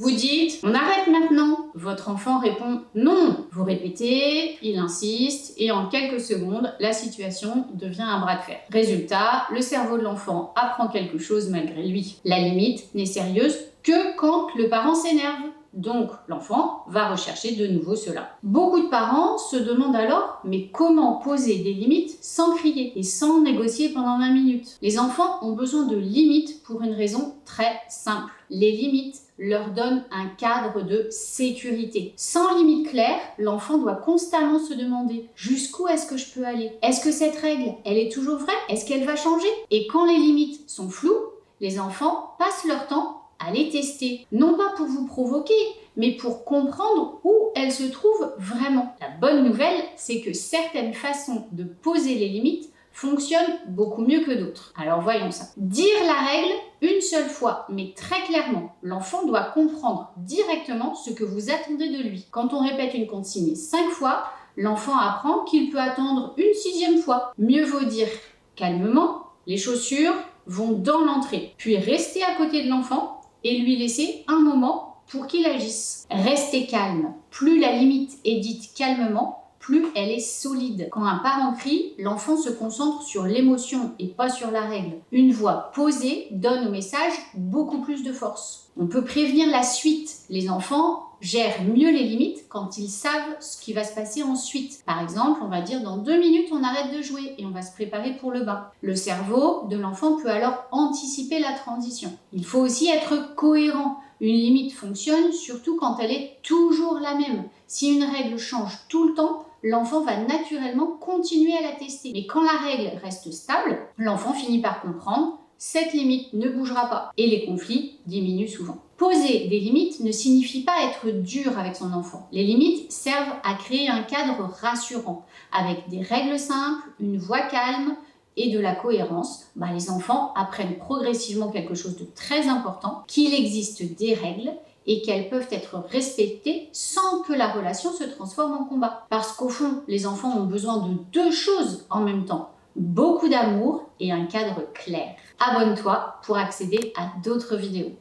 Vous dites « on arrête maintenant ». Votre enfant répond « non ». Vous répétez, il insiste et en quelques secondes, la situation devient un bras de fer. Résultat, le cerveau de l'enfant apprend quelque chose malgré lui. La limite n'est sérieuse que quand le parent s'énerve. Donc, l'enfant va rechercher de nouveau cela. Beaucoup de parents se demandent alors, mais comment poser des limites sans crier et sans négocier pendant 20 minutes? Les enfants ont besoin de limites pour une raison très simple. Les limites leur donnent un cadre de sécurité. Sans limite claire, l'enfant doit constamment se demander jusqu'où est-ce que je peux aller? Est-ce que cette règle, elle est toujours vraie? Est-ce qu'elle va changer? Et quand les limites sont floues, les enfants passent leur temps à les tester, non pas pour vous provoquer, mais pour comprendre où elles se trouvent vraiment. La bonne nouvelle, c'est que certaines façons de poser les limites fonctionnent beaucoup mieux que d'autres. Alors voyons ça. Dire la règle une seule fois, mais très clairement. L'enfant doit comprendre directement ce que vous attendez de lui. Quand on répète une consigne 5 fois, l'enfant apprend qu'il peut attendre une 6e fois. Mieux vaut dire calmement, les chaussures vont dans l'entrée, puis rester à côté de l'enfant et lui laisser un moment pour qu'il agisse. Restez calme. Plus la limite est dite calmement, plus elle est solide. Quand un parent crie, l'enfant se concentre sur l'émotion et pas sur la règle. Une voix posée donne au message beaucoup plus de force. On peut prévenir la suite. Les enfants gèrent mieux les limites quand ils savent ce qui va se passer ensuite. Par exemple, on va dire dans 2 minutes, on arrête de jouer et on va se préparer pour le bain. Le cerveau de l'enfant peut alors anticiper la transition. Il faut aussi être cohérent. Une limite fonctionne surtout quand elle est toujours la même. Si une règle change tout le temps, l'enfant va naturellement continuer à la tester. Mais quand la règle reste stable, l'enfant finit par comprendre cette limite ne bougera pas et les conflits diminuent souvent. Poser des limites ne signifie pas être dur avec son enfant. Les limites servent à créer un cadre rassurant avec des règles simples, une voix calme et de la cohérence. Les enfants apprennent progressivement quelque chose de très important, qu'il existe des règles et qu'elles peuvent être respectées sans que la relation se transforme en combat. Parce qu'au fond, les enfants ont besoin de 2 choses en même temps. Beaucoup d'amour et un cadre clair. Abonne-toi pour accéder à d'autres vidéos.